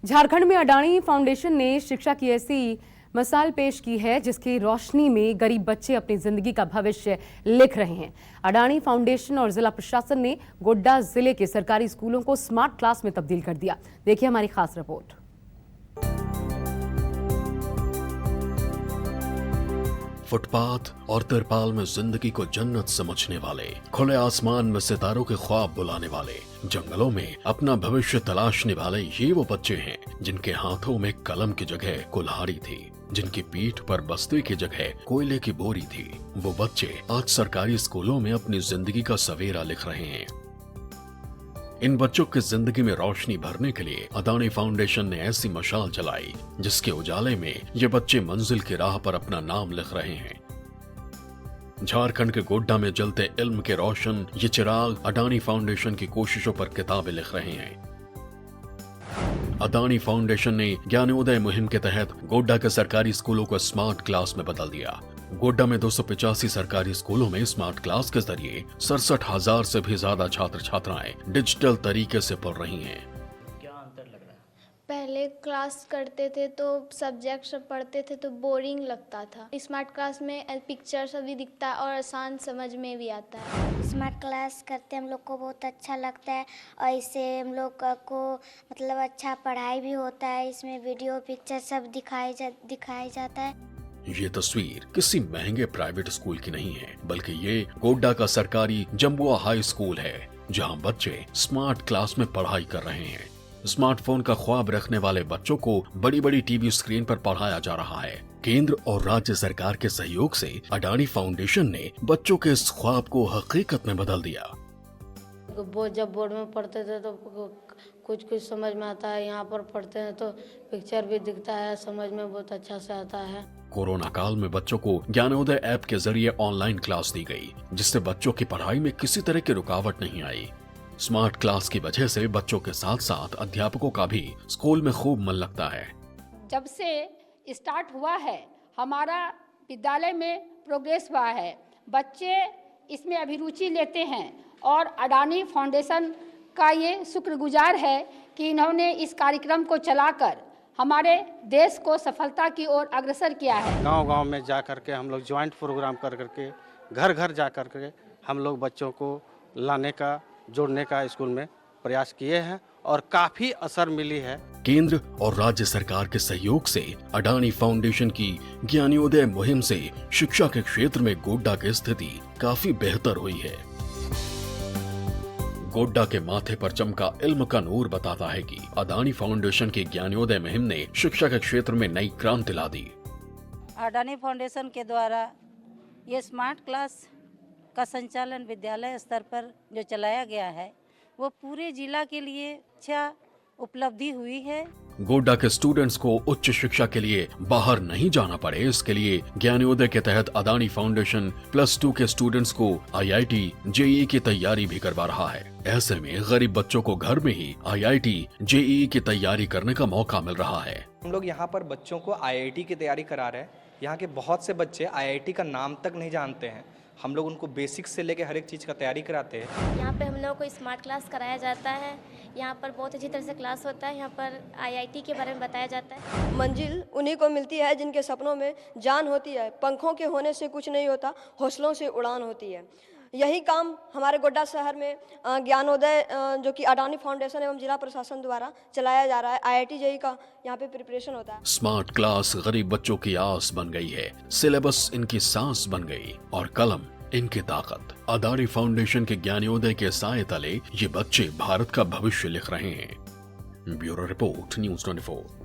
झारखंड में अडानी फाउंडेशन ने शिक्षा की ऐसी मिसाल पेश की है जिसकी रोशनी में गरीब बच्चे अपनी जिंदगी का भविष्य लिख रहे हैं। अडानी फाउंडेशन और जिला प्रशासन ने गोड्डा जिले के सरकारी स्कूलों को स्मार्ट क्लास में तब्दील कर दिया। देखिए हमारी खास रिपोर्ट। फुटपाथ और तिरपाल में जिंदगी को जन्नत समझने वाले, खुले आसमान में सितारों के ख्वाब बुलाने वाले, जंगलों में अपना भविष्य तलाशने वाले ये वो बच्चे हैं जिनके हाथों में कलम की जगह कुल्हाड़ी थी, जिनकी पीठ पर बस्ते की जगह कोयले की बोरी थी। वो बच्चे आज सरकारी स्कूलों में अपनी जिंदगी का सवेरा लिख रहे हैं। इन बच्चों की जिंदगी में रोशनी भरने के लिए अडानी फाउंडेशन ने ऐसी मशाल जलाई जिसके उजाले में ये बच्चे मंजिल की राह पर अपना नाम लिख रहे हैं। झारखंड के गोड्डा में जलते इल्म के रोशन ये चिराग अडानी फाउंडेशन की कोशिशों पर किताबें लिख रहे हैं। अडानी फाउंडेशन ने ज्ञानोदय मुहिम के तहत गोड्डा के सरकारी स्कूलों को स्मार्ट क्लास में बदल दिया। गोड्डा में 285 सरकारी स्कूलों में स्मार्ट क्लास के जरिए 67,000 से भी ज्यादा छात्र छात्राएं डिजिटल तरीके से पढ़ रही हैं। क्या अंतर लग रहा है? पहले क्लास करते थे तो सब्जेक्ट सब पढ़ते थे तो बोरिंग लगता था। स्मार्ट क्लास में पिक्चर सब भी दिखता है और आसान समझ में भी आता है। स्मार्ट क्लास करते हम लोग को बहुत अच्छा लगता है और इससे हम लोग को मतलब अच्छा पढ़ाई भी होता है। इसमें वीडियो पिक्चर सब दिखाया जाता है। ये तस्वीर किसी महंगे प्राइवेट स्कूल की नहीं है, बल्कि ये गोड्डा का सरकारी जम्बुआ हाई स्कूल है जहां बच्चे स्मार्ट क्लास में पढ़ाई कर रहे हैं। स्मार्टफोन का ख्वाब रखने वाले बच्चों को बड़ी बड़ी टीवी स्क्रीन पर पढ़ाया जा रहा है। केंद्र और राज्य सरकार के सहयोग से अडानी फाउंडेशन ने बच्चों के इस ख्वाब को हकीकत में बदल दिया। जब बोर्ड में पढ़ते थे तो कुछ समझ में आता है, यहाँ पर पढ़ते हैं तो पिक्चर भी दिखता है, समझ में बहुत अच्छा से आता है। कोरोना काल में बच्चों को ज्ञानोदय ऐप के जरिए ऑनलाइन क्लास दी गई, जिससे बच्चों की पढ़ाई में किसी तरह की रुकावट नहीं आई। स्मार्ट क्लास की वजह से बच्चों के साथ साथ अध्यापकों का भी स्कूल में खूब मन लगता है। जब से स्टार्ट हुआ है हमारा विद्यालय में प्रोग्रेस हुआ है, बच्चे इसमें अभिरुचि लेते हैं और अडानी फाउंडेशन का ये शुक्रगुजार है कि इन्होंने इस कार्यक्रम को चलाकर हमारे देश को सफलता की ओर अग्रसर किया है। गांव-गांव में जा करके हम लोग ज्वाइंट प्रोग्राम कर करके घर घर जा करके हम लोग बच्चों को लाने का, जोड़ने का स्कूल में प्रयास किए हैं और काफी असर मिली है। केंद्र और राज्य सरकार के सहयोग से अडानी फाउंडेशन की ज्ञानोदय मुहिम से शिक्षा के क्षेत्र में गोड्डा की स्थिति काफी बेहतर हुई है। गोड्डा के माथे पर चमका इल्म का नूर बताता है कि अडानी फाउंडेशन की ज्ञानोदय मुहिम ने शिक्षा के क्षेत्र में नई क्रांति ला दी। अडानी फाउंडेशन के द्वारा ये स्मार्ट क्लास का संचालन विद्यालय स्तर पर जो चलाया गया है वो पूरे जिला के लिए अच्छा उपलब्धि हुई है। गोड्डा के स्टूडेंट्स को उच्च शिक्षा के लिए बाहर नहीं जाना पड़े, इसके लिए ज्ञानोदय के तहत अडानी फाउंडेशन +2 के स्टूडेंट्स को IIT JEE की तैयारी भी करवा रहा है। ऐसे में गरीब बच्चों को घर में ही IIT JEE की तैयारी करने का मौका मिल रहा है। हम लोग यहाँ पर बच्चों को IIT की तैयारी करा रहे हैं। यहाँ के बहुत से बच्चे IIT का नाम तक नहीं जानते हैं। हम लोग उनको बेसिक से लेके हर एक चीज़ का तैयारी कराते हैं। यहाँ पे हम लोगों को स्मार्ट क्लास कराया जाता है। यहाँ पर बहुत अच्छी तरह से क्लास होता है। यहाँ पर IIT के बारे में बताया जाता है। मंजिल उन्हीं को मिलती है जिनके सपनों में जान होती है। पंखों के होने से कुछ नहीं होता, हौसलों से उड़ान होती है। यही काम हमारे गोड्डा शहर में ज्ञानोदय जो कि अडानी फाउंडेशन एवं जिला प्रशासन द्वारा चलाया जा रहा है। IIT JEE का यहाँ पे प्रिपरेशन होता है। स्मार्ट क्लास गरीब बच्चों की आस बन गई है, सिलेबस इनकी सांस बन गई और कलम इनकी ताकत। अडानी फाउंडेशन के ज्ञानोदय के साए तले ये बच्चे भारत का भविष्य लिख रहे हैं। Bureau report, News 24।